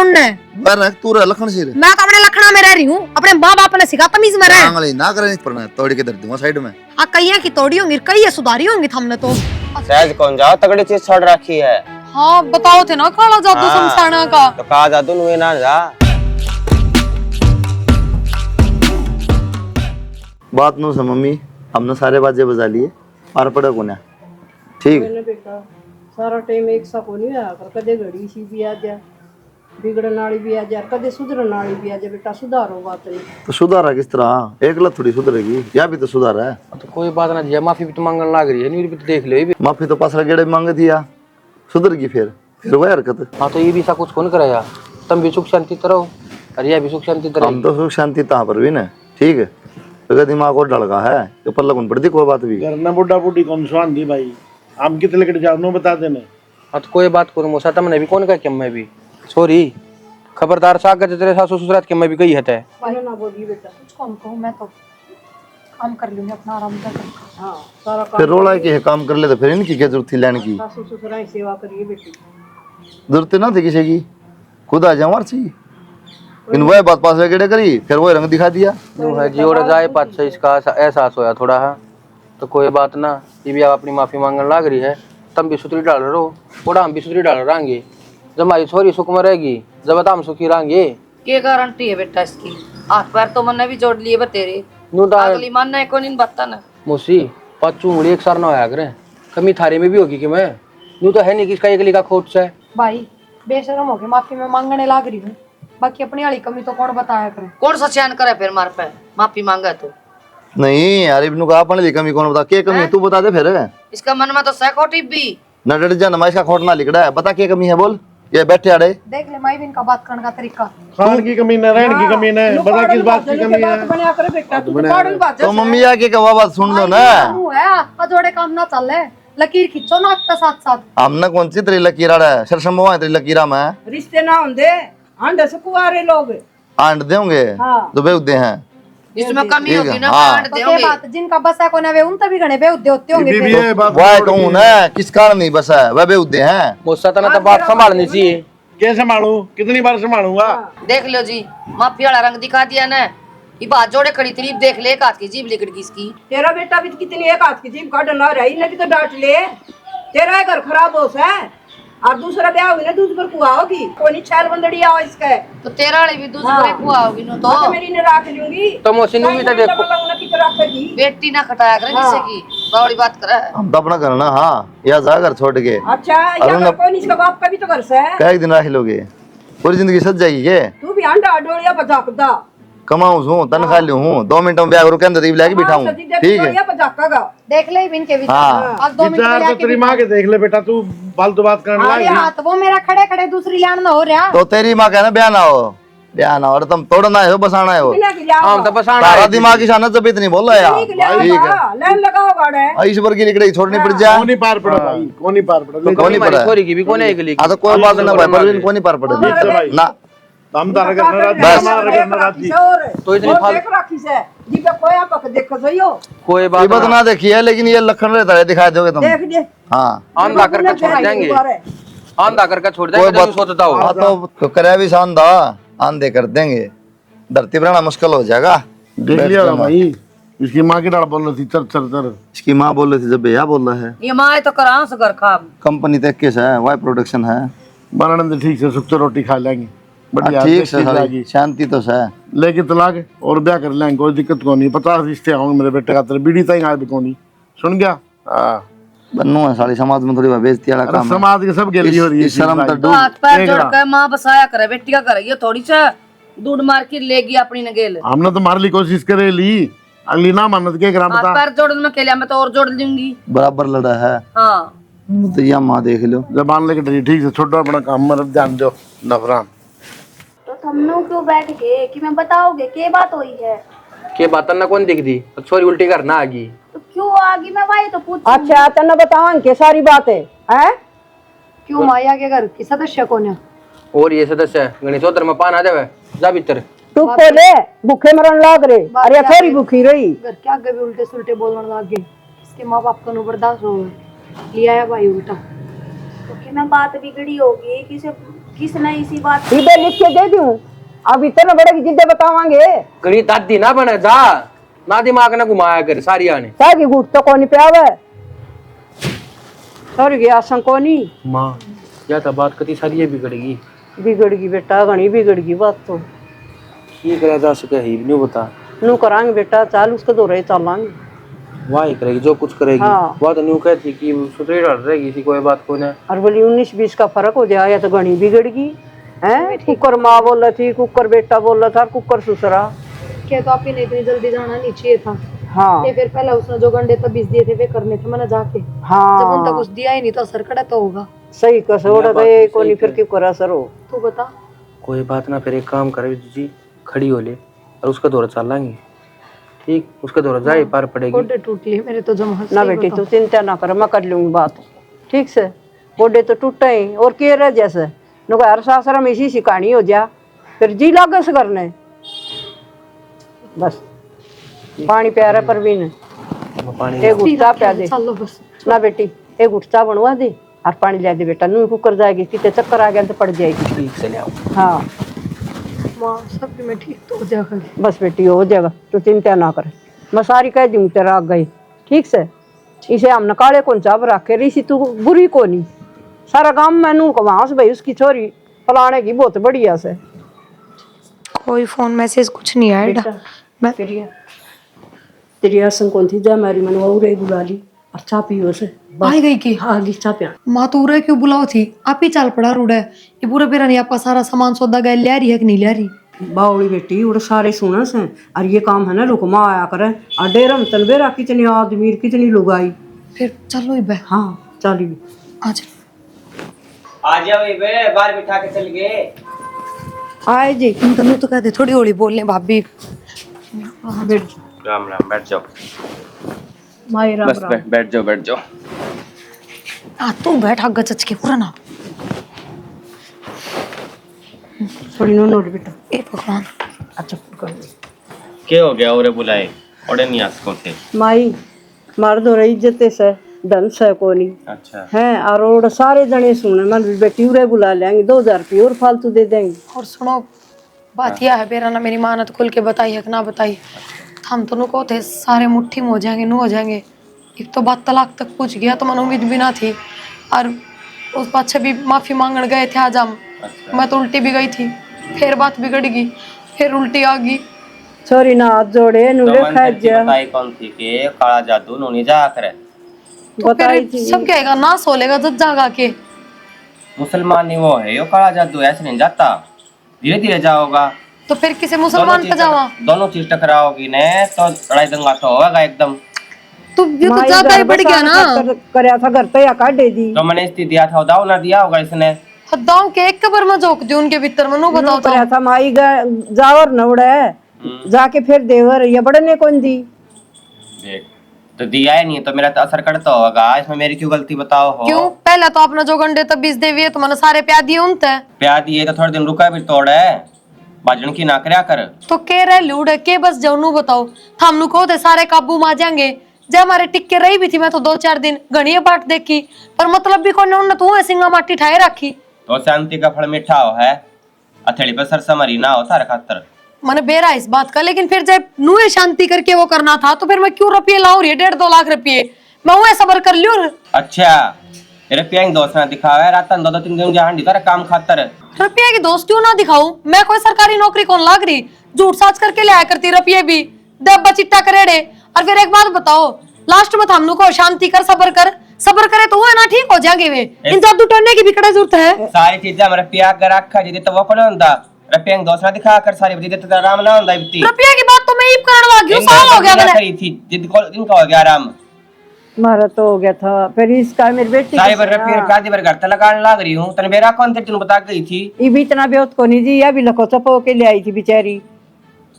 उनने रख तू रे लखन सिर। मैं तो अपने लखना में रह रही हूँ, अपने माँ बाप ने सिखा तमीज में रह। आंगली ना करे पर तोड़ के दर दूंगा साइड में। हाँ कई की तोड़ी होंगी, कई सुधारी होंगी हमने तो। सहज कौन जाओ तगड़ी चीज छोड़ रखी है। हाँ बताओ थे ना काला जादू समसाना का। तो कहा जादू नुए ना जा। बात नो से मम्मी हमने सारे बाजे बजा लिए पार पड़ा कोने ठीक मैंने बेटा सारा टाइम एक सा को नहीं आया कर, कदे घड़ी सी भी आ जा, बिगड़न वाली भी आ जा, कदे सुधरन वाली भी आ जा। बेटा सुधारो बात नहीं तो सुधारा किस तरह, एक लत थोड़ी सुधरेगी, या भी तो सुधारा है। तो कोई बात ना जी, माफी भी तो मांगने लग रही है, नहीं भी तो देख लो ये भी। माफी तो पासरा गेड़े मांगे थी या सुधर गई फिर वही हरकत। हाँ तो ये भी सा कुछ कौन कराया, तुम भी सुख शांति रहो और ये भी सुख शांति रहो। हम तो सुख शांति तहाँ पर भी ना ठीक है, तो दिमाग और डलगा है तो पर लगन पड़ती कोई बात भी। करना बुढ़ा बुढ़ी कौन सुहान दी भाई, हम कितने लेकर जाओ नो बता देने। हाँ तो कोई बात करो मोसा, तुमने भी कौन कहा कि मैं भी सॉरी खबरदार सागर तेरे सासू ससुरात के मैं भी कही है। ना बोली बेटा, कुछ कौन कहूँ, मैं तो काम कर लूंगी अपना आराम कर। हाँ सारा फिर रोला के काम कर ले तो फिर इनकी क्या जरूरत थी लेने की। सासू ससुराई सेवा करिए बेटी। जरूरत ना थी किसी की, खुद आ जाओ सी इन वह बात पास गेड़े करी फिर वो रंग दिखा दिया। जो है जी और जाए बात से इसका एहसास होया थोड़ा है तो कोई बात ना, ये भी आप अपनी माफी मांगने लग रही है, तुम भी सुतरी डाल रहे हो थोड़ा, हम भी सुतरी डाल रहेंगे। जब हमारी छोरी सुख में रहेगी जब हम सुखी रहेंगे। क्या गारंटी है बेटा इसकी, हाथ पैर तो मैंने भी जोड़ लिए बतेरे, नू अगली मन है कौन इन बता ना मोसी पाचू उंगली एक सार ना होया करे, कमी थारे में भी होगी कि मैं नू तो है नहीं किसका एक का खोट से। भाई बेशरम हो गए, माफी में मांगने लाग रही हूँ, बाकी अपनी वाली कमी तो कौन बताया करे। कौन सा चैन करे फिर मार पे माफी मांगा तो। नहीं यार इब्नू का अपने लिए कमी कौन बता, क्या कमी है तू बता दे फिर। इसका मन में तो सैकोटी भी न डर जा नमा इसका खोट ना लिखड़ा है, बता क्या कमी है बोल। ये बैठे आड़े देख ले माई बिन का बात करने का तरीका। खान की कमी न रहन की कमी न, बता किस बात की कमी है। बना करे बेटा, तू पागल बात तो मम्मी आके कहा बात सुन लो ना। है जोड़े काम ना चल रहे, लकीर खींचो ना आपका साथ साथ। हमने कौन सी तेरी लकीरा है, सरसम है तेरी लकीरा में रिश्ते ना होंगे आंडे से कुआरे लोग आंट देंगे तो बेउदे हैं। इसमें कमी होगी ना हाँ। काट तो देंगे। क्या बात, जिनका बस है कोने वे उन तभी गणे बेउद्दे होते होंगे बीबी फिर। ये बात वह कहूँ ना किस कारण नहीं बसा है वह बेउदे हैं। मोसा तना तो बात संभालनी चाहिए। क्या संभालू, कितनी बार संभालूंगा। देख लो जी माफी वाला रंग दिखा दिया ना, ये बात जोड़े खड़ी तरीफ देख ले, एक हाथ की जीभ लिकड़ गई इसकी। तेरा बेटा भी कितनी एक हाथ की जीभ काट ना रही ना, भी तो डांट ले। तेरा घर खराब हो सा और दूसरा ब्याह हुई ना दूसरे पर कुआ होगी, कोई नहीं छैल बंदड़ी आओ इसके तो तेरा वाली भी दूसरे को आओगी ना तो तो मेरी ने रख लूंगी। तो मोसी नू भी तो देखो रखेगी बेटी ना खटाया करे किसी की बड़ी बात करे। हम तो अपना करना हाँ या जा घर छोड़ के अच्छा या कोई नहीं, इसका बाप का भी तो घर से है। कई दिन रख लोगे पूरी जिंदगी सज जाएगी के। तू भी अंडा डोलिया बजाकदा कमाऊं हूँ तनख्वाह लूं हूँ 2 मिनट में ब्याह के अंदर लेके बिठाऊं ठीक है। बजाका देख ले बिन के विचार। हाँ। आज 2 मिनट विचार में तो तेरी माँ के देख ले बेटा, तू फालतू बात करने अरे लगी। हाँ तो वो मेरा खड़े खड़े दूसरी लान ना हो रहा। तो तेरी माँ कहना ब्याह ना हो, ब्याह ना हो और तुम तोड़ना है बसाना है। हम तो बसाना तारा है। दिमाग की शानत जब इतनी बोल रहा है यार ठीक है। लाइन लगाओ गाड़े ईश्वर की लिकड़ी छोड़नी पड़ जाए। कौन ही पार पड़ा भाई, कौन ही पार पड़ा। कौन ही हमारी पड़ा छोरी की भी कौन है एक हाँ तो कोई बात ना भाई परवीन कौन ही पार पड़े भाई। ना। हम तारा करना राजी, बस। हमारा करना राजी। तो इतनी देख रखी से जी पे कोई आप देखो सही हो। कोई ये बात बात ना देखी है लेकिन ये लखन रहता है दिखा दोगे तुम। देख दे हाँ आंधा करके छोड़ देंगे, आंधा करके छोड़ कोई देंगे बात जो सोचता हो। हाँ तो करे भी शानदा आंधे कर देंगे, धरती पर आना मुश्किल हो जाएगा। देख लिया भाई, इसकी माँ की डाल बोल रही थी चर चर चर। इसकी माँ बोल रही थी जब भैया बोल रहा है। ये माँ तो करा से घर खाब कंपनी तक केस है वाई प्रोडक्शन है। बनाने तो ठीक से सुख रोटी खा लेंगे बढ़िया ठीक से टेस्टी सारी लागी। शांति तो है। लेके तलाक और ब्याह कर लेंगे, कोई दिक्कत को नहीं। 50 रिश्ते आऊंगे मेरे बेटे का, तेरे बीड़ी तक आए भी कोनी। सुन गया हाँ। बन्नू है सारी समाज में थोड़ी बेइज्जती वाला अरे काम है। समाज के सब गेली हो रही है इस शर्म तो तो हाथ पैर जोड़ देख के माँ बसाया करे, बेटी का करे, ये थोड़ी सा दूध मार के लेगी अपनी नगेल। हमने तो मारने की कोशिश करे ली, अगली ना मानत के ग्राम हाथ बता। पैर जोड़ने में खेलिया मैं तो और जोड़ लूंगी। बराबर लड़ा है हाँ तो यह माँ देख लो। जबान लेके डरी ठीक से छोटा अपना काम मत ध्यान दो नफरान। तो तुमने क्यों बैठ गए कि मैं बताओगे के बात हुई है। के बात ना कौन दिख दी तो छोरी उल्टी करना आगी तो क्यों आगी मैं वही तो पूछ। अच्छा तन्ने बताओ के सारी बातें हैं। क्यों माया के घर की सदस्य कौन है। और ये सदस्य गणेशोत्तर में पान आ जावे जा भीतर। तू ले भूखे मरण लाग रे, अरे थोड़ी भूखी रही। घर के आगे भी उल्टे सुल्टे बोलने लग गए, इसके माँ बाप का नु बर्दाश्त हो लिया है भाई उल्टा। तो कि मैं बात बिगड़ी होगी किसे किसने इसी बात सीधे लिख के दे दूं? अब इतने बड़े जिद्दे बतावांगे। गणी दादी ना बने जा, ना दिमाग ना घुमाया कर सारी आने। क्या की गुट तो कोनी पे आवे। सर गया संकोनी माँ या तो बात कती सारी बिगड़ेगी। बिगड़गी बेटा, घनी बिगड़गी बात तो। ये करा जा सके ही नहीं बता। नू करांगे बेटा, चाल उसके दो रहे चलांगे। वाह ही करेगी जो कुछ करेगी। हाँ। वो तो न्यू कहती कि सुतरी डाल रहेगी, इसी कोई बात को ना। और बोली 19-20 का फर्क हो जाए, या तो घनी बिगड़गी है। कुकर माँ बोल रही थी, कुकर बेटा बोल रहा था, कुकर ससुरा। क्या तो आप ही ने इतनी जल्दी जाना नहीं चाहिए था। हाँ ये फिर पहले उसने जो गंडे तब बीज दिए थे वे करने थे मैंने जाके। जब उन तक हाँ कुछ दिया ही नहीं तो असर कड़ा तो होगा। सही कसोड़ा तो ये कोनी फिर क्यों करा सर हो। तू बता। कोई बात ना, फिर एक काम करे जी, खड़ी हो ले और उसका दौरा चल लाएंगे। ठीक, उसका दौरा जाए पार पड़ेगी। गोडे टूट लिए मेरे तो जमा। ना बेटी तू चिंता ना कर, मैं कर लूंगी बात ठीक से। गोडे तो टूटे ही और के रह जैसे नुको हर सासरा में इसी सी कहानी हो जा, फिर जी लागे से करने। बस पानी प्यारा पर भी ने पानी एक गुट्टा प्या दे चलो बस। ना बेटी, एक गुट्टा बनवा दे और पानी ला दे बेटा। नू कुकर जाएगी, कितने चक्कर आ गया तो पड़ जाएगी। ठीक से ले आओ। हाँ माँ सब में ठीक तो हो जाएगा। बस बेटी हो जाएगा, तू चिंता ना कर। मैं सारी कह दूँ तेरा आ गई ठीक से। इसे हमने काले कौन चाप रखे रही, तू बुरी को नहीं। सारा गांव मैनू कमास भाई उसकी छोरी फलाने की बहुत बढ़िया से। कोई फोन मैसेज कुछ नहीं आया। मैं तेरी आसन कौन थी जा मेरी मन वो रे बुला ली और चा पियो से आई गई की। हाँ गी चा पिया। माँ तो उरे क्यों बुलाओ थी, आप ही चाल पड़ा रूढ़ है। ये पूरा पेरा नहीं आपका सारा सामान सौदा गए ले रही है कि नहीं ले रही। बावड़ी बेटी उड़ सारे सुना से और ये काम है ना रुकमा आया करे और डेरम तलबेरा कितनी आदमी कितनी लुगाई। फिर चलो ही बे। हाँ चली आज आ जाओ ये बे, बाहर बिठा के चल गए। आए जी। तुम तो कहते थोड़ी होली बोलने भाभी। राम राम, बैठ जाओ। माई राम बस राम। बैठ जाओ बैठ जाओ। तू बैठ आग चच के पूरा ना। थोड़ी नो नोट बेटा। ए भगवान। अच्छा कर क्या हो गया? और बुलाए ओडे नहीं आ सकोते। माई मार दो रही इज्जत से धन से कोनी अच्छा है। और सारे जने सुने मन बेटी उरे बुला लेंगे, 2000 रुपये और फालतू दे देंगे। और सुनो बात यह है बेरा ना, मेरी माँ ने तो खुल के बताई है कि ना बताई। हम तो नुको थे सारे मुट्ठी में हो जाएंगे, नु हो जाएंगे। एक तो बात तलाक तक पूछ गया तो मन उम्मीद भी ना थी। और उस बात से भी माफी मांगने गए थे आज हम। मैं तो उल्टी भी गई थी, फिर बात बिगड़ गई, फिर उल्टी आ गई। सॉरी ना हाथ जोड़े नुले खा जा बताई कौन थी कि काला जादू नोनी जा करे। तो बताई फिर सब कहेगा ना सोलेगा जब जागा के। मुसलमान नहीं वो है, यो काला जादू ऐसे नहीं जाता, धीरे धीरे जाओगा। तो फिर किसी मुसलमान पे जावा। दोनों चीज टकराओगी ने तो लड़ाई दंगा तो होगा एकदम। तो ये तो ज्यादा ही बढ़ गया ना। करया था घर पे या काट दे दी। तो मैंने इस्ती दिया था, दाव ना दिया होगा इसने। हदाओं के एक कबर में झोंक दी उनके भीतर में। नो बताओ तो। करया था माई जावर नवड़े जाके फिर देवर या बड़ने कौन दी। देख तो दिया ही नहीं तो मेरा तो असर करता होगा। इसमें मेरी क्यों गलती बताओ हो? क्यों? पहले तो आपने जो गंडे तब बीज देवी है तो मैंने सारे प्याद दिए उनते। प्यार दिए तो थोड़े दिन रुका भी तोड़े, बाजन की ना करया कर। तो के रहे लूड़ है के बस जाऊ नु बताओ। हम को थे सारे काबू में आ जाएंगे। जब हमारे टिक्के रही भी थी मैं तो 2-4 दिन घनी बाट देखी, पर मतलब भी कौन उन्होंने तू सिंगा माटी ठाए रखी। तो शांति का फल मीठा हो है, अथेली पर सरसमरी ना हो तारे खातर। मैंने बेरा इस बात का, लेकिन फिर जब नुए शांति करके वो करना था तो फिर मैं क्यों रुपये लाऊं? 1.5-2 लाख रुपये मैं वो सबर कर लियो। अच्छा रुपया की दोस्त ना दिखावे, रात 2-3 दिन जहां दी तारे काम खातर। रुपये की दोस्त क्यों ना दिखाऊं? मैं कोई सरकारी नौकरी कौन लाग रही? झूठ साच करके ले आया करती रुपये भी दब्बा चिट्टा करेड़े। और फिर एक बात बताओ, लास्ट में हम को शांति कर सबर करे तो वो है ना ठीक हो जाएंगे वे। इन जादू टोने की भी कड़ा जरूरत है। सारी चीजें हमारे प्यार कर रखा जी तो वो कौन होता? रुपया की दोस्त ना दिखा कर सारी बदी तो आराम ना होता इतनी। रुपये की बात तो मैं ईब करने लगी हूं, साल हो गया मैंने करी थी जिद को इनका हो गया आराम। मारा तो हो गया था फिर इसका मेरी बेटी सारी बार रुपये का दी बार घर तक लगाने लग रही हूं। तने मेरा कौन थे तूने बता गई थी? ये भी इतना बेहोत को नहीं जी, ये भी लखो चपो के ले आई थी बेचारी।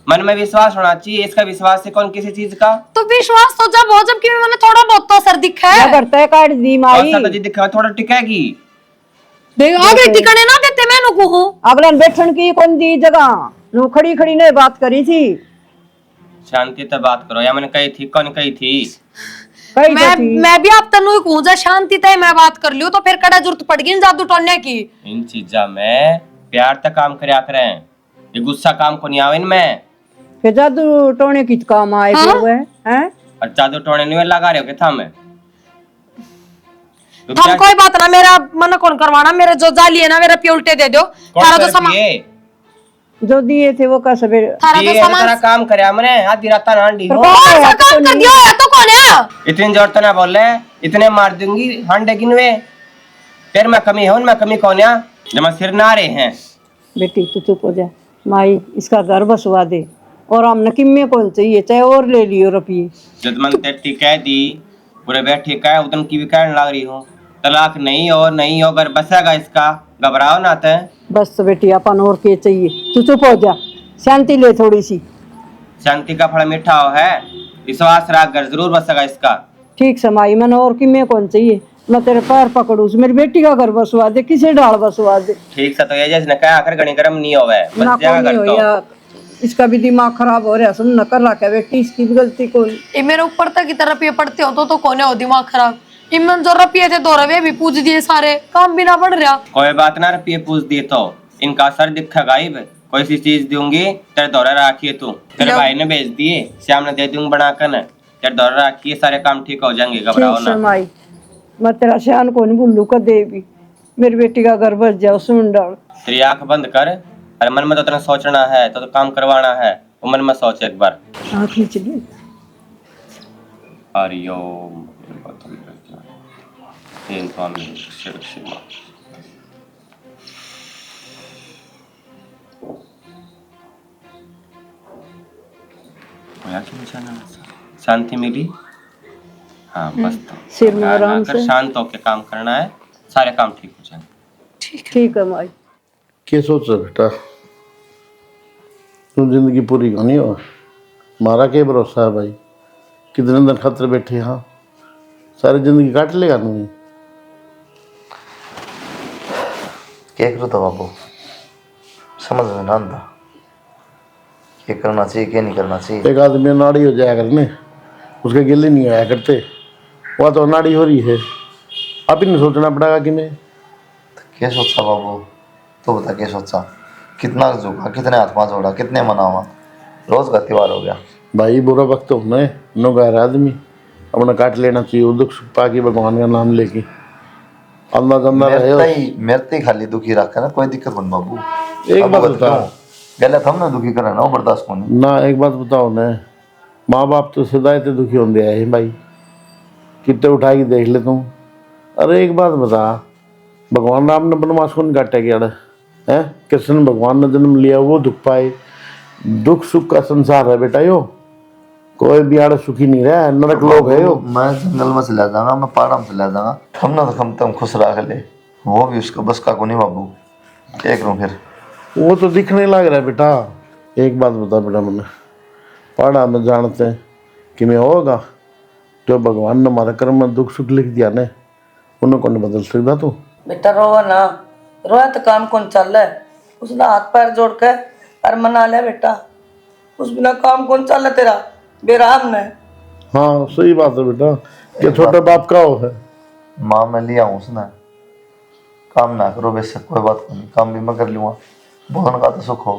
मन में विश्वास होना चाहिए, इसका विश्वास है कौन किसी चीज का? तो विश्वास तो जब हो जब कि मैंने थोड़ा बहुत तो असर दिखा क्या है। करता है काट दी माई। और जी दिखा थोड़ा टिकेगी। देख आगे टिकने ना देते मैं नुको हूं। अगला बैठन की कौन दी जगह नु खड़ी खड़ी ने बात करी थी। शांति से बात करो, या मैंने कही थी कौन कही थी? कही तो थी। मैं भी आप तनु कहूं जा शांति तय मैं बात कर लियो तो फिर कड़ा जरूरत पड़ गई जादू टोलने की। इन चीजा में प्यार तक काम करया करें, ये गुस्सा काम को नहीं आवे इनमें। फिर जादू टोने की काम आए हाँ? फिर वो हैं। और जादू टोने नहीं लगा रहे हो क्या में तो हम कोई बात ना, मेरा मन कौन करवाना, मेरे जो जाली है ना मेरा पे उल्टे दे दो। थारा जो सामान जो दिए थे वो का सवेरे थारा जो सामान तेरा काम करया मैंने आधी रात नांडी हो। कौन सा काम कर दिया है तो कौन है? इतनी जोर तो ना बोल रहे, इतने मार दूंगी हांडे गिनवे। फिर मैं कमी हूं, मैं कमी कौन है जब मैं सिर ना रहे हैं। बेटी तू चुप हो जा, माई इसका घर बसवा दे और हम नकिम्मे कौन चाहिए, चाहे और ले लियो रुपये। जब मन तेटी कह दी पूरे बैठे कह उदन की भी कहने लग रही हूँ तलाक नहीं हो नहीं हो, अगर बसेगा इसका घबराओ ना ते। बस तो बेटी अपन और के चाहिए, तू चुप हो जा, शांति ले थोड़ी सी। शांति का फल मीठा हो है, विश्वास रख कर जरूर बसेगा इसका। ठीक समाई मन और किम्मे कौन चाहिए, मैं तेरे पैर पकड़ू, मेरी बेटी का घर बसवा दे, किसे डाल बसवा दे। ठीक से तो ये जैसे कहा आखिर घनी गरम नहीं होवे ना बस जाएगा कौन घर हो तो। या इसका भी दिमाग खराब हो रहा, सुन न कर रहा क्या बेटी, इसकी भी गलती कौन। ये मेरे ऊपर तक की तरफ ये पड़ते हो तो कौन हो दिमाग खराब। इमन जो रुपये थे 2 रुपये भी पूछ दिए, सारे काम भी ना बढ़ रहा। कोई बात ना रुपये पूछ दिए तो इनका असर दिखा गायब। कोई सी चीज दूंगी तेरे दौरा रखिए, तू तेरे भाई ने भेज दिए, श्याम ने दे दूंगी बनाकर तेरे दौरा रखिए, सारे काम ठीक हो जाएंगे, घबराओ ठीक ना। समाई मैं तेरा शान को नहीं भूलू का दे भी, मेरी बेटी का घर बस जाओ, सुन डाल। तेरी आंख बंद कर, अरे मन में तो तेरा सोचना है तो काम करवाना है, वो मन में सोच एक बार। हाँ खींच ले। हरिओम स्वामी शिव शिव। शांति मिली। हाँ बस तो सिर में आराम से शांत होकर काम करना है, सारे काम ठीक हो जाएंगे। ठीक है माई। क्या सोच रहा बेटा, तू जिंदगी पूरी होनी हो, हमारा क्या भरोसा है भाई, कितने दिन खतरे बैठे। हाँ सारी जिंदगी काट लेगा तू। क्या करूँ तो बाबू समझ में ना आता, क्या करना चाहिए क्या नहीं करना चाहिए। एक आदमी नाड़ी हो जाया करने, उसके गिले नहीं आया करते, वह तो नाड़ी हो रही है, अब ही नहीं सोचना पड़ेगा कि नहीं। क्या सोचा बाबू, तो बता क्या सोचा, कितना झुका, कितने हाथ पाँव जोड़ा, कितने मनावा, रोज का त्योहार हो गया। भाई बुरा वक्त तो होना है, नो गैर आदमी अपना काट लेना चाहिए, दुख सुख पाके भगवान का नाम लेके अल्लाह जमना रहे। मेरे ते खाली दुखी रखा ना, कोई दिक्कत बन बाबू। एक बात बताओ, गलत हम ना दुखी करा ना, वो बर्दाश्त को नहीं ना एक बात बताओ ना, माँ बाप तो सदा इतने दुखी होते आए भाई, कितने उठा के देख ले तुम। अरे एक बात बता, भगवान राम ने बनवास को नहीं काटा गया है, कृष्ण भगवान ने जन्म लिया वो दुख पाए। दुख सुख का संसार है बेटा, यो कोई भी आड़ सुखी नहीं रहा, नरक लोग है यो। मैं जंगल में चला जाऊंगा, मैं पहाड़ में चला जाऊंगा, हम ना तो कम तुम खुश रख ले, वो भी उसका बस का को नहीं बाबू। क्या करूँ फिर, वो तो दिखने लग रहा है बेटा। एक बात बता बेटा, मैंने पढ़ा में जानते हैं कि मैं होगा जो भगवान ने हमारे कर्म में दुख सुख लिख दिया ने, उन्हें कौन बदल सकता तू। बेटा रोवा ना, रोया तो काम कौन चल रहा है, उसने हाथ पैर जोड़ के और मना लिया बेटा, उस बिना काम कौन चल रहा तेरा बेराम ने। हाँ सही बात है बेटा, ये छोटे बाप का हो है। माँ मैं लिया हूँ उसने, काम ना करो बेशक कोई बात नहीं, काम भी मैं कर लूँगा, भगवान का तो सुख हो।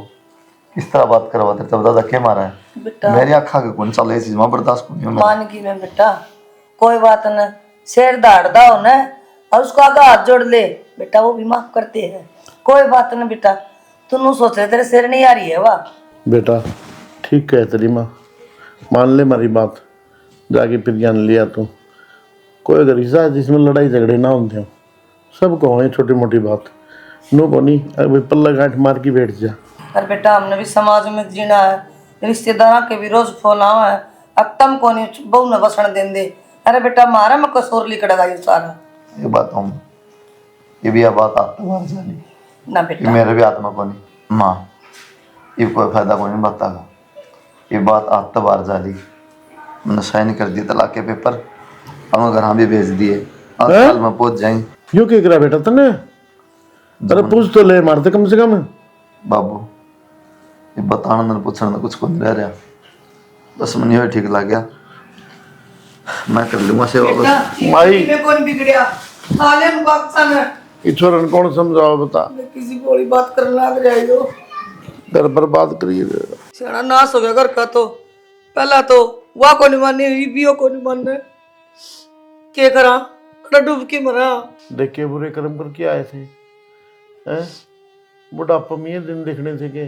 किस तरह बात करवाते तब दादा क्या मारा है बेटा, मेरी आँखा के कौन चल, चीज में बर्दाश्त को नहीं। मान की मैं बेटा, कोई बात न, शेर दाड़दा हो ना और उसको आगे हाथ जोड़ ले बेटा, वो भी माफ करते हैं, कोई बात न बेटा, तू सोच रहे तेरे शेर नहीं आ रही है वाह। बेटा ठीक है तेरी माँ, मान ले हमारी बात, जाके फिर ज्ञान लिया तू। कोई अगर हिस्सा जिसमें लड़ाई झगड़े ना होते हो, सबको हो छोटी मोटी बात, नो को नहीं अभी पल्ला गांठ मार के बैठ जा। अरे बेटा हमने भी समाज में जीना है, रिश्तेदार के भी रोज फोन आवा है, अब तम को नहीं बहू न बसण दें दे। अरे बेटा मारा मैं कसूर लिखड़ेगा ये सारा। ये बात हम ये भी बात आपको बात जानी ना बेटा, मेरे भी आत्मा को नहीं माँ, ये कोई फायदा को नहीं बतागा, ये बात आप तो बाहर जाली, मैंने साइन कर दिए तलाक के पेपर, हम अगर हम भी भेज दिए अस्पताल में पहुंच जाएंगे। यूँ क्या करा बेटा तने, अरे पूछ तो ले मारते कम से कम। बाबू ये बताना न पूछना कुछ को नहीं रह रहा, बस मन ये ठीक लग गया। मैं कर लूंगा सेवा बस। माई में कौन बिगड़िया साले बक्सा में ईश्वरन कौन समझाओ बता, किसी बोली बात करने लग रहा हो। घर बर्बाद करिए। सारा नाश हो गया घर का। तो पहला तो वह को नहीं मानी, बीओ को नहीं मानने, क्या करा डूब के मरा। देखे बुरे कर्म करके आए थे हैं, बुढ़ापा में ये दिन देखने थे के।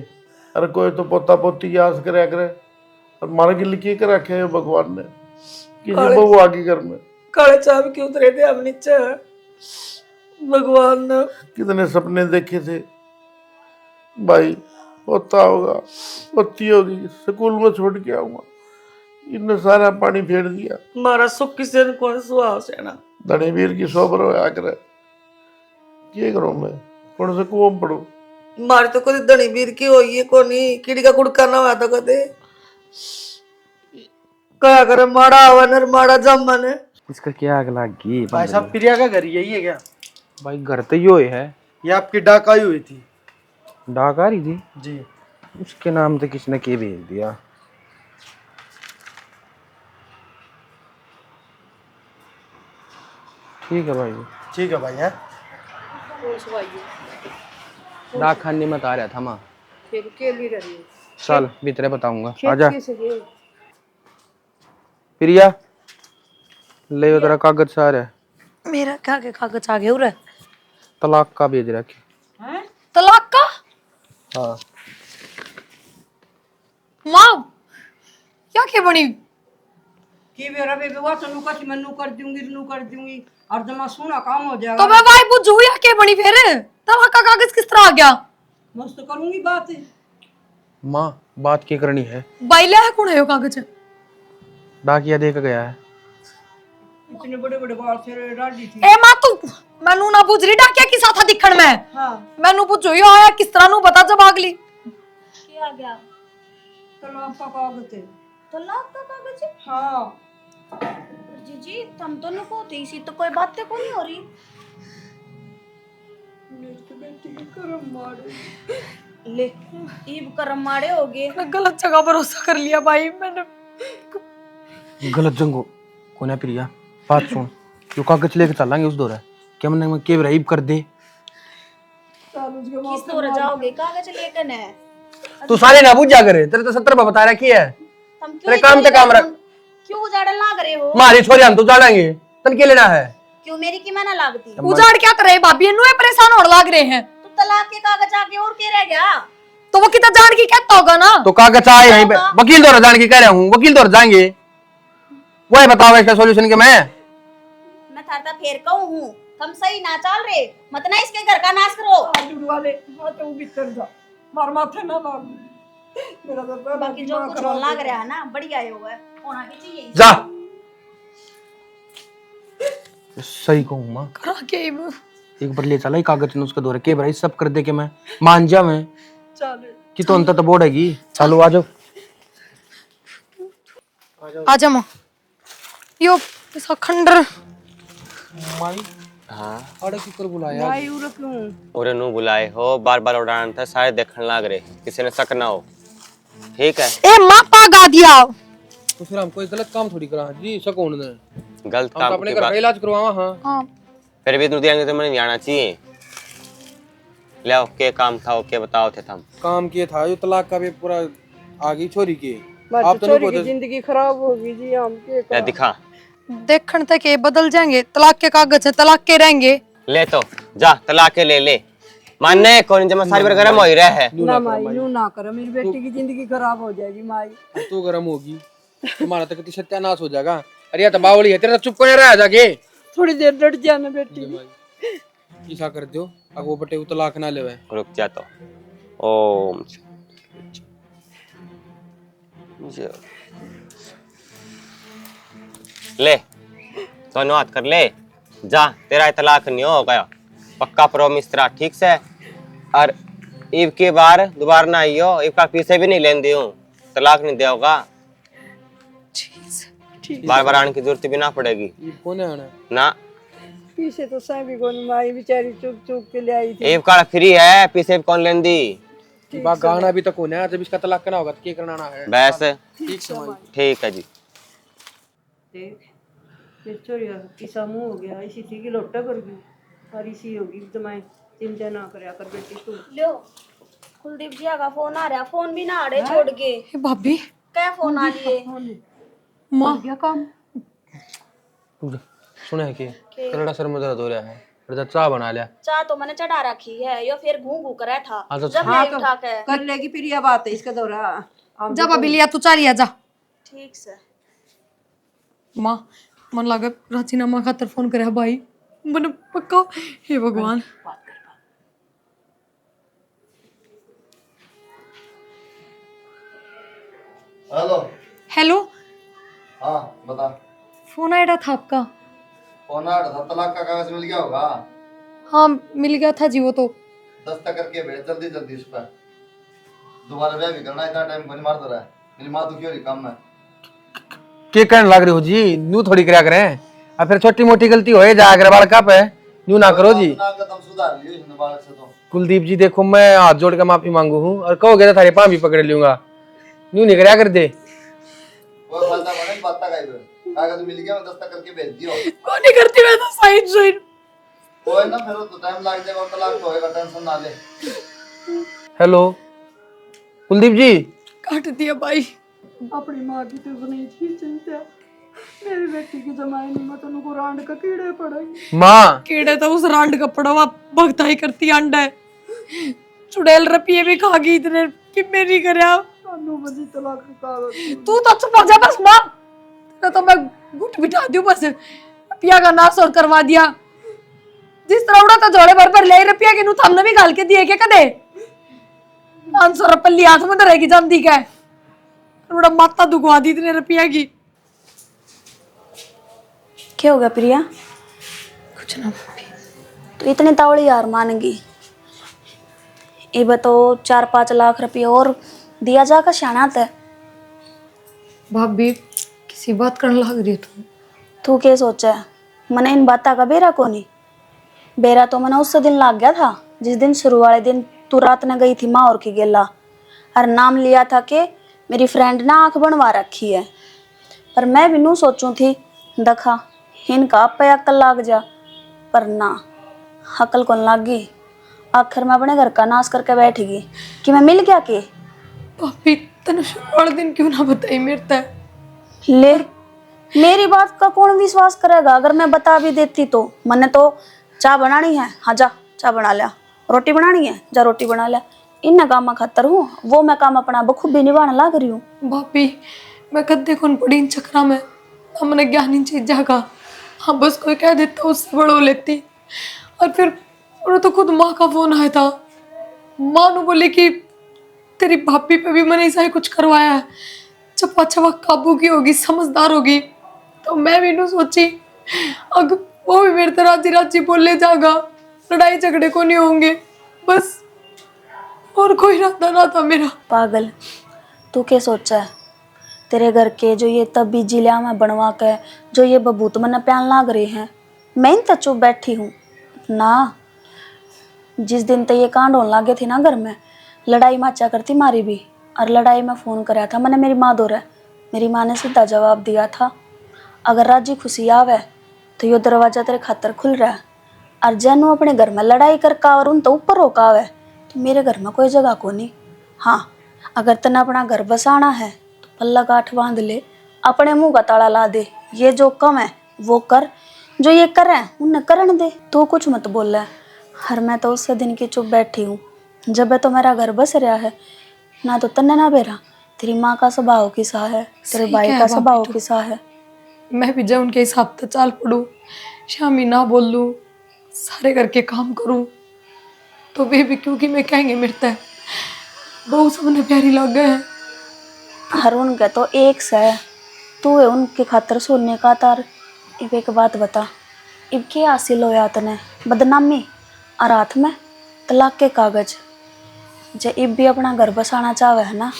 अरे कोई तो पोता पोती की आस करे करे, और मार के लिखी कर रखे है भगवान ने किसी बहू आगे घर में। काले चाव क्यों उतरे थे हम नीचे, भगवान ने कितने सपने देखे थे भाई, होता होगा होती होगी, स्कूल में छोड़ के आऊंगा, इनने सारा पानी फेर दिया। मारा सुख किसी ने कौन सुहास है ना। धनी वीर की सोबर होया करे, ये करूं मैं, कौन से कुआं में पड़ू। मारी तो कभी धनी वीर की हुई है कोनी, कीड़ी का कुड़का ना हुआ तो कदे क्या करे माड़ा हुआ नर माड़ा जमन है। इसका क्या आग लगी भाई साहब प्रिया का घर यही है क्या? भाई घर तो यो है। ये आपकी डाक आई हुई थी डाक आ रही थी जी। उसके नाम से किसने के भेज दिया। ठीक है भाई। ठीक है भाई है। डाक खाने में आ रहा था माँ, फिर के लिए रही चल भीतर बताऊंगा। खेत आजा कैसे गए? प्रिया, ले यो तेरा कागज सारा है, मेरा क्या के कागज आ गए उरे? तलाक का भेज रखे। तलाक का? हाँ माँ क्या के बनी? कि मेरा बेबी वो तो नुका मैं नू कर दूंगी और जमा सुना काम हो तो जाएगा। मैं भाई पूछू या के बनी फिर? तलाक का कागज किस तरह आ गया? मस्त करूंगी बात। माँ बात क्या करनी है, बाइले है कौन है यो कागज? डाकिया देख गया है। इतने बड़े बड़े बाल से डाली थी। ए माँ तू मैनू ना पूछ रही डाकिया की साथा दिखण में। हाँ मैनू पूछो यो आया किस तरह नु बता जब अगली। क्या आ गया? तलाक का कागज है। तलाक का कागज है? हाँ जीजी तुम तो नको थी इसी तो कोई बातें को नहीं हो रही। ले ईब करम मारे हो गए। मैंने गलत जगह भरोसा कर लिया भाई मैंने। गलत जंगो कौन है प्रिया, बात सुन, जो कागज लेके चलेंगे उस दौरा क्या मैंने के राइब कर दे। किस तो जाओगे कागज लेकर ने? तू सारे ना पूछ जा करे, तेरे तो 70 पे बता रखी है। तुम तेरे काम पे काम रख। क्यों उजाड़न लाग रहे हो? मारी छोरी हम तो जानेंगे, तन के लेना है। क्यों मेरी की मैं ना लागती? उजाड़ क्या करे भाभी नु परेशान होने लग रहे हैं। तो तलाक के कागज आगे और क्या रह गया? तो वो कितना जान की कहता होगा ना। तो कागज आए यहीं पे, वकील द्वारा जान के कह रहा हूँ, वकील द्वारा जाएंगे, वही बताओ इसका सॉल्यूशन के। मैं थारता फेर कहूं हूं तुम सही ना चल रहे, मत ना इसके घर का नाश करो। वाले हाथ भीतर जा मार माथे ना लाग। मेरा तो बाकी जो कुछ होने लग रहा है ना बढ़िया ही होगा, होना भी चाहिए। जा सही कहूँ माँ, करा के एक बार ले चला कागज ने उसके द्वारा के भाई सब कर दे के मैं मान जा मैं कि तो अंत तो बोड़ेगी। चलो आ जाओ आजा माँ यो ऐसा खंडर माई। हाँ अरे किकर बुलाया भाई उरे क्यों? और नु बुलाए हो, बार बार उड़ान था, सारे देखने लग रहे, किसी ने शक ना हो। ठीक है ए माँ पागा दिया। तो फिर हम कोई गलत काम थोड़ी करा जी, सकून ने गलत हम तो काम अपने की घर का बात, इलाज करवावा। हाँ हाँ फिर भी तू दियांगे तो मैंने नहीं आना चाहिए। ले आओ के काम था, के बताओ थे हम। काम किए था जो तलाक का भी पूरा आगे छोरी के। आप तो छोरी की जिंदगी खराब होगी जी। हम के ले दिखा, देखण तक ये बदल जाएंगे। तलाक के कागज है तलाक के रहेंगे। ले तो जा तलाक के ले मानने कौन जमा सारी बार गरम हो ही रहा है। ना माई नू ना करो, मेरी बेटी की जिंदगी खराब हो जाएगी माई। तो गर्म होगी, तुम्हारा तक सत्यानाश हो जाएगा। अरे यार बावली है तेरा, चुप कर रहा जाके। थोड़ी देर डट जाना बेटी। ऐसा कर दो अब वो बटे तलाक ना लेवे। रुक जा तो ओम ले तो हाथ कर ले जा, तेरा तलाक नहीं हो गया पक्का प्रॉमिस तेरा, ठीक से। और ईब के बार दोबारा ना आइयो, ईब का पीछे भी नहीं लेन दियो, तलाक नहीं देगा। बार बार आने की जरूरत भी ना पड़ेगी। कौन है आना ना पीछे तो सभी को माई बेचारी चुप चुप के ले आई थी। ईब का फ्री है, पीछे कौन लेन दी। बा गाना भी तक होना है, जब इसका तलाक करना होगा तो क्या करना है। बस ठीक है ठीक है जी। फिर चोरी किसा मुंह हो गया, इसी थी कि लोटा कर गई और इसी होगी तो मैं चिंता ना करया कर बेटी तू। लो कुलदीप जी का फोन आ रहा, फोन भी ना आड़े छोड़ के। हे भाभी क्या फोन आ लिए? माँ क्या काम? सुने कि कलड़ा सर में दर्द हो रहा है, फिर चाय बना लिया। चाह तो मैंने चढ़ा रखी है, यो फिर घू घू कर था हाँ तो जब हाँ मैं तो उठा के। कर लेगी फिर यह बात है इसका दौरा। जा भाभी लिया तू चारिया जा। ठीक से माँ मन लगा राजीनामा खातर फोन करे भाई मैंने पक्का। हे भगवान हेलो। हेलो हाँ बता। फोन आया था आपका? फोन आ रहा था, तलाक का कागज मिल गया होगा? हाँ मिल गया था जी वो तो। दस्तखत करके भेज जल्दी जल्दी इस पर। दोबारा ब्याह भी करना है, इतना टाइम बनी मार तो रहा है। मेरी माँ दुखी हो रही काम में। के कहने लग रही हो जी, न्यू थोड़ी करया करें। अब फिर छोटी मोटी गलती होए जा अग्रवाल कप है, न्यू ना करो जी। अपना कदम सुधार लियो इस नाबालग से तो। कुलदीप जी देखो, मैं हाथ जोड़ के माफी मांगू हूँ और कहोगे तो थारे पाँव भी पकड़ लूंगा। न्यू नहीं करया कर दे। वो फालता बने बात का कागज मिल गया, मैं दस्तखत करके भेज दियो। वो नहीं करती मैं तो साइन साइन। कोई ना, फिर तो टाइम लग जाएगा और तलाक तो होएगा, टेंशन ना ले। हेलो कुलदीप जी। काट दिया भाई। अपनी माँ की तो नहीं थी चिंता, मेरी बेटी की जमाई नहीं मत उनको रांड का कीड़े पड़ेंगे। माँ कीड़े तो उस रांड का पड़ा हुआ भगता ही करती अंडा है। चुड़ैल रपिए भी खा गई इतने कि मेरी करया। बजी तलाक का कागज। तू तो चुप हो जा बस माँ, तेरा तो मैं गुट बिठा दूं बस। रपिया का नाश और करवा दिया। जिस तरह उड़ा तो जोड़े भर भर ले रपिया के नु हमने भी गाल के दिए क्या कदे 500 रुपये हाथ में रहेगी जानती क्या है। उड़ा माता दुखवा दी इतने रुपया की। क्या हो गया प्रिया? कुछ ना तो इतनी तावड़ी यार मानेगी? ये तो 4-5 लाख रुपये और दिया जाकर शानात है। भाभी किसी बात करने लग रही तुम। तू क्या सोचा है? मैंने इन बातों का बेरा को नहीं। बेरा तो मैंने उस दिन लाग गया था जिस दिन शुरू वाले दिन तू रात ने गई थी माँ और की गेला और नाम लिया था कि मेरी फ्रेंड ने आंख बनवा रखी है। पर मैं भी नू सोचूं थी देखा इनका आप पे अक्ल लाग जा, पर ना अक्ल कौन लाग गई। आखिर मैं अपने घर का नाश करके बैठ गई कि मैं मिल गया के। भाभी तने शुरू वाले दिन क्यों ना बताई मेरे तक? ले मेरी बात का कौन विश्वास करेगा अगर मैं बता भी देती तो। मैंने तो चाय बनानी है, हाँ जा चाय बना लिया। रोटी बनानी है, जा रोटी बना लिया। इन काम खातर हूँ, वो मैं काम अपना बखूबी निभाने लग रही हूँ। भाभी मैं कद्दे कौन पड़ी इन चक्रा में, हमने ज्ञान इन चीजा का। हाँ बस कोई कह देता उससे बड़ो लेती। और फिर और तो खुद माँ का फोन आया था। माँ ने बोले कि तेरी भाभी पे भी मैंने ऐसा ही कुछ करवाया है। चप्पा चप्पा काबू की होगी, समझदार होगी। तो मैं भी नहीं सोची अगर वो भी मेरे तरह राजी राजी बोले जाएगा, लड़ाई झगड़े को नहीं होंगे बस, और कोई इरादा ना था मेरा। पागल तू क्या सोचा है? तेरे घर के जो ये तब बीजी लिया मैं बनवा के जो ये बबूत मैंने प्यान लाग रहे हैं, मैं तो चुप बैठी हूँ ना। जिस दिन तक ये कांड होने लगे थे ना घर में, लड़ाई माचा करती मारी भी। और लड़ाई में फ़ोन कराया था मैंने मेरी माँ दो रहे। मेरी माँ ने सीधा जवाब दिया था अगर राजी खुशी आवे तो यो दरवाज़ा तेरे खातर खुल रहा है। और जैनू अपने घर में लड़ाई करका और उन तो ऊपर होका आवे तो मेरे घर में कोई जगह को नहीं। हाँ अगर तने अपना घर बसाना है तो पल्ला गांठ बांध ले, अपने मुंह का ताला ला दे। ये जो कम है वो कर, जो ये करें उन्हें करन दे। तू कुछ मत बोल है। हर मैं तो उससे दिन की चुप बैठी हूँ। जब तो मेरा घर बस रहा है ना तो तन्ने ना बेरा। तेरी माँ का स्वभाव किसा है, तेरे भाई का स्वभाव किसा है। मैं भी जब उनके हिसाब से चाल पड़ूं, शामी ना बोल लूं, सारे घर के काम करूं तो वे भी क्योंकि मैं कहेंगे मिलता है बहुत सबने प्यारी लग गए हैं। हर उनका तो एक सा है, तू है उनके खातर सोने का तार। इब एक बात बता, इब क्या हासिल होया तने? बदनामी और हाथ में तलाक के कागज। जे इब भी अपना घर बसाना चाहे है ना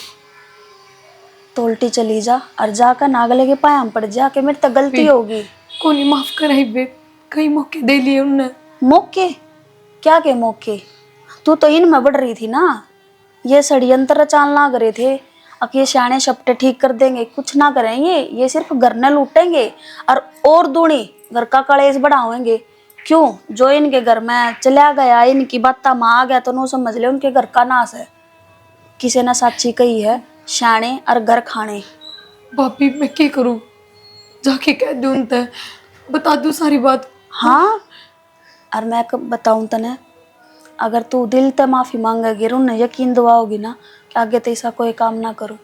तो उल्टी चली जा और जाकर नागले के पाया पड़ जा कि मेरी तो गलती होगी। कोनी माफ कराई बे, कई मौके दे लिए उनने। मौके? क्या के मौके? तू तो इनमें बढ़ रही थी ना। ये षड्यंत्र रचान लाग रहे थे अब ये सियाने शपटे ठीक कर देंगे, कुछ ना करेंगे, ये सिर्फ घर न लूटेंगे और दूनी घर का कलेश बढ़ावेंगे। क्यों? जो इनके घर में चला गया, इनकी बात में आ गया तो नो समझ ले उनके घर का नाश है। किसी ने साची कही है, सियाने और घर खाने। भाभी मैं क्या करूं? जाके कह दूं उनते, बता दूं सारी बात? हाँ, और मैं कब बताऊं तने, अगर तू दिल ते माफी मांगेगी, उन्हें यकीन दिलाओगी ना कि आगे तो ऐसा कोई काम ना करूं,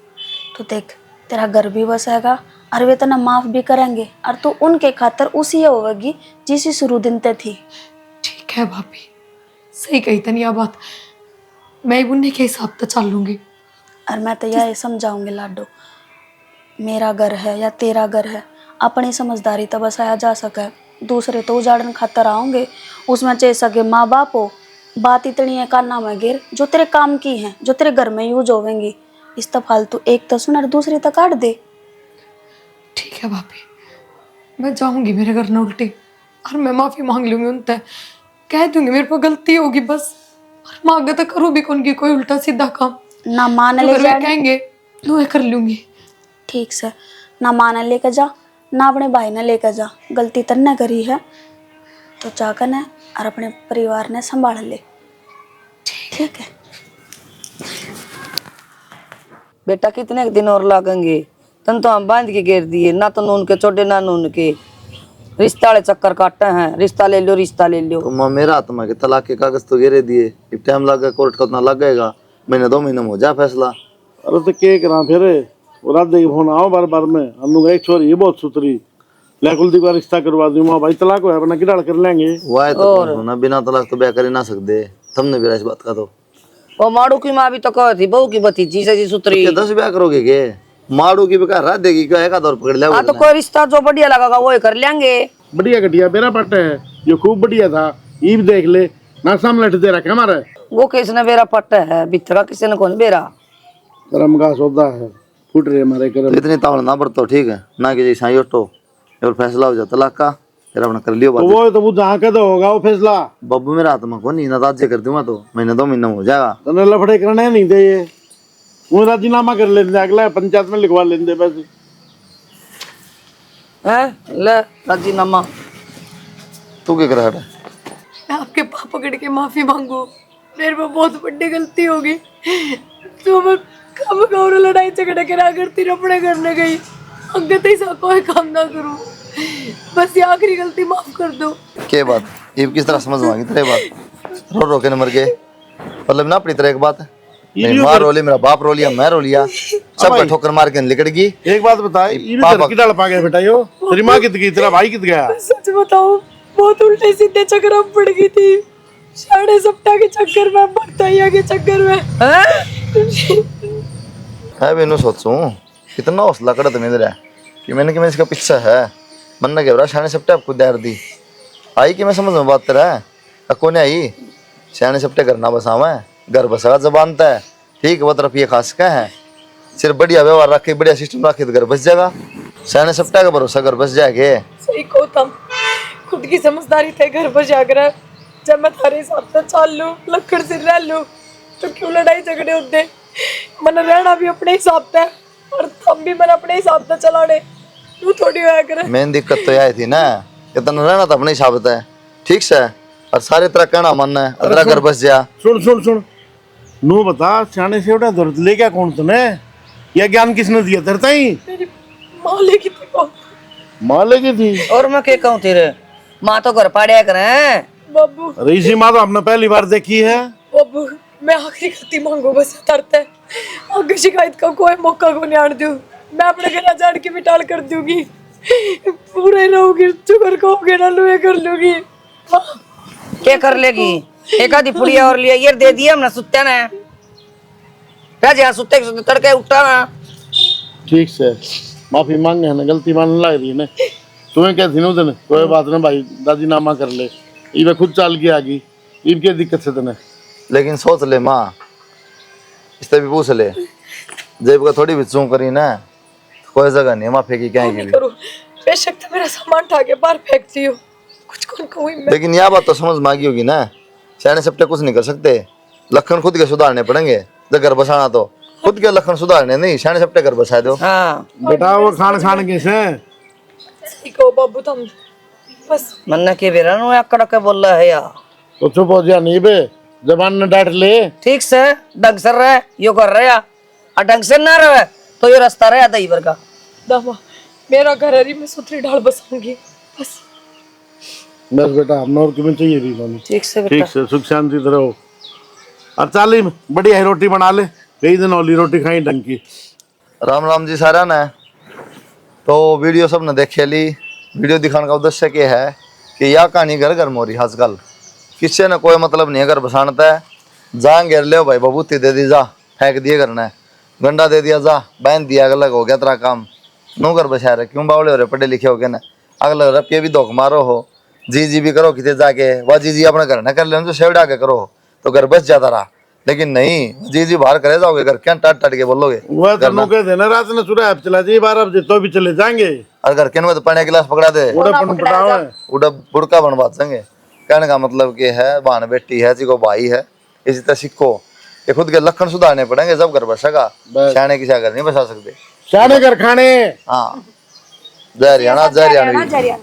तो देख तेरा घर भी बसेगा और वे तना माफ भी करेंगे और तू उनके खातर उसी होगी जिसी शुरू दिन ते थी। ठीक है भाभी, सही कही तनी ये बात, मैं उन्हें के हिसाब से चल लूंगी। और मैं तो यह समझाऊंगी लाडो, मेरा घर है या तेरा घर है, अपनी समझदारी तो बसाया जा सके, दूसरे तो उजाड़न खातर आओगे, उसमें चाहे सके माँ बाप हो, बात इतनी है काना में गिर जो तेरे काम की है, जो तेरे घर में यूज होवेंगी, इस तो फालतू एक तो सुन और दूसरी तो काट दे। ठीक है भाभी, मैं जाऊंगी मेरे घर न उल्टी और मैं माफी मांग लूंगी उनसे, कह दूंगी मेरे को गलती होगी बस, और मांगे तो करूँ भी कौन की कोई उल्टा सीधा काम ना मान ले अगर वे कहेंगे तो मैं कर लूंगी। ठीक से, ना माँ ने लेकर जा, ना अपने भाई ने लेकर जा, गलती तन्ने करी है तो जाकर ने और अपने परिवार ने संभाल ले। ठीक है बेटा, कितने दिन और लागेंगे? तन तो हम बांध के घेर दिए, ना तो नून के छोटे ना नून के, रिश्ता वाले चक्कर काटे हैं, रिश्ता ले लो रिश्ता ले लो। तो माँ मेरा आत्मा के तलाक के कागज तो घेरे दिए, अब टाइम लगा, कोर्ट का उतना लगेगा, महीने 2 महीने में हो जाए फैसला। अरे तो के करा फिर वो रात देख फोन आओ बार बार में, अनु एक छोरी ये बहुत सुथरी, ले कुलदीप का रिश्ता करवा दूं माँ, भाई तलाक है अपना किराड़ कर लेंगे। वाह तो होना, बिना तलाक तो ब्याह कर ही ना सकते, तुमने भी इस बात का तो। वो माड़ू की माँ भी तो कही थी, बहू की भतीजी से जी सुतरी। 10 ब्याह करोगे के? माड़ू की बेकार रात देगी क्या, एक दौर पकड़ लिया। हाँ तो कोई रिश्ता जो बढ़िया लगेगा वो ही कर लेंगे। बढ़िया घटिया बेरा पट्टा है, ये खूब बढ़िया था, ये भी देख ले ना, सामने लट दे रखा हमारे। वो किसने बेरा पट्टा है, बिथरा किसी ने कौन बेरा। करम का सौदा है, फूट रहे हमारे करम। तो इतनी तावड़ ना बरतो, ठीक है ना, कि जैसा ऑटो और फैसला हो जाता तलाक का, फिर अपना कर लियो बात। तो वो जहाँ का तो होगा वो फैसला। बब्बू मेरा आत्मा को नहीं ना, राज्य कर दूंगा तो महीने 2 महीने में हो जाएगा। तने लफड़े करने नहीं दे, ये वो राजीनामा कर लेते, अगला पंचायत में लिखवा लेते बस। है ले राजीनामा। तू क्या करा है? मैं आपके पाप पकड़ के माफी मांगू, मेरे को बहुत बड़ी गलती होगी, तो मैं कब गौर लड़ाई झगड़ा करा करती रपड़े करने गई, आगे तो ऐसा कोई काम ना करूं, बस ये आखिरी गलती माफ कर दो। क्या बात ये किस तरह समझ मांगी तेरे बात? रो रो के न मर गए, मतलब ना अपनी तरह एक बात है, मेरी माँ रो ली, मेरा बाप रो लिया, मैं रो लिया, सब ठोकर मार के निकल गई। एक बात बता, ये भी घर की डाल पा गया बेटा, यो तेरी माँ कित गई, तेरा भाई कित गया? सच बताओ बहुत उल्टे सीधे चक्कर में पड़ गई थी, साढ़े सप्ताह के चक्कर में, भक्ताइया के चक्कर में। मैं भी सोचूं कितना हौसला कड़ा तुम्हें इधर है कि मैंने कि मैं इसका पीछा है, मन ने कह शाने सप्टे आपको दैर दी आई कि मैं समझ में बात तेरा है, कौन आई शाने सप्टे करना बसावा है, घर बसा जबान है, ठीक है वो तरफ ये खास क्या है, सिर्फ बढ़िया व्यवहार रखे, बढ़िया सिस्टम रखे तो घर बस जाएगा, शाने सप्टे का भरोसा घर बस जाएगा। सही को तुम खुद की समझदारी थे घर पर जाकर, जब मैं थारे हिसाब से चल लूं, लक्कड़ से रह लूं, तो क्यों लड़ाई झगड़े होते? मन रहना भी अपने हिसाब से और तुम भी मन अपने हिसाब से चलाने, तू थोड़ी होया करे। मेन दिक्कत तो यह थी ना, इतना रहना तो अपने हिसाब से ठीक से, और सारे तरह कहना मन है, अदरा घर बस जा। सुन सुन सुन, नो बता सियाने से उड़ा दर्द ले क्या कौन तूने, यह ज्ञान किसने दिया धरता ही? मेरी माँ लेगी थी को। माँ लेगी थी? और मैं क्या कहूँ तेरे, माँ तो घर पाड़िया करे। बाबू अरे इसी माँ तो आपने पहली बार देखी है। बाबू मैं आखिरी गलती मांगू बस तरते, आगे शिकायत का कोई मौका को नहीं आने दूं, मैं अपने घर जाड़ के भी टाल कर दूंगी, पूरे रहूंगी, चुकर कहोगे ना लुए कर लूंगी। क्या कर लेगी? एक आधी पुड़िया और लिया ये दे दिया हमने सुत्ते ने, यहाँ सुत्ते तड़के उठा ना। ठीक से माफी मांगे है ना, गलती मानने लग रही है ना, तुम्हें क्या थी ना उधर, कोई बात ना भाई, राजीनामा कर ले, ये खुद चाल के आ गई, इनकी दिक्कत से तने। लेकिन सोच ले माँ, इससे भी पूछ ले, जेब का थोड़ी भी चूं करी ना, कोई जगह नहीं माँ फेंकी क्या की। बेशक तो मेरा सामान उठा के बाहर फेंकती हो, कुछ कौन कहूँ मैं। लेकिन यह बात तो समझ मांगी होगी ना, सियाने सप्टे कुछ नहीं कर सकते, लखन खुद के सुधारने पड़ेंगे, जब घर बसाना तो खुद खुद के लक्षण सुधारने नहीं शाने सपटे कर बसा दो। हाँ बेटा वो खान खान कैसे ठीक हो बाबू तुम बस मन्ना के बेरा नु आकड़ के बोल रहा है यार। तो चुप हो जा नहीं बे, जबान न डांट ले। ठीक से ढंग से रहे यो कर रहे या और ढंग से ना रहे तो ये रास्ता रहे दही भर का। दामा मेरा घर है मैं सुथरी ढाल बसाऊंगी बस। बस बेटा हम और तुम्हें चाहिए भी दोनों। ठीक से ठीक से सुख शांति से रहो। और चाली बढ़िया ही रोटी बना ले, कई दिन ओली रोटी खाई ढंग की। राम राम जी सारा ने। तो वीडियो सब ने देखे ली। वीडियो दिखाने का उद्देश्य क्या है कि यह कहानी घर घर मोरी आजकल किससे न कोई मतलब नहीं है। घर बसानता है जहाँ घेर ले भाई बबूती दे दी जा फेंक दिए करना है, गंडा दे दिया जा बहन दिया अलग हो गया तेरा काम। नो घर बसा रहे क्यों बावले हो रहे पढ़े लिखे हो गए ना। अगले रुपये भी धोख मारो हो जी भी करो कितने जाके वह जी अपने घर न कर ले तो सेवड़ा के करो तो घर बस जाता रहा। लेकिन नहीं जी बाहर करे जाओगे घर क्या टाट टाट के बोलोगे। वह तनु कह देना रात में सुरा चला जी 12 बजे तो भी चले जाएंगे। और घर के में तो पानी गिलास पकड़ा दे उड़ा बुड़का बनवा देंगे। कहने का मतलब कि है बहन बेटी है जी को भाई है इसी तरह सीखो कि खुद के लक्षण सुधारने पड़ेंगे जब घर बसेगा। सियाने की घर नहीं बसा सकते। सियाने घर खाने। हाँ जय हरियाणा जय हरियाणा।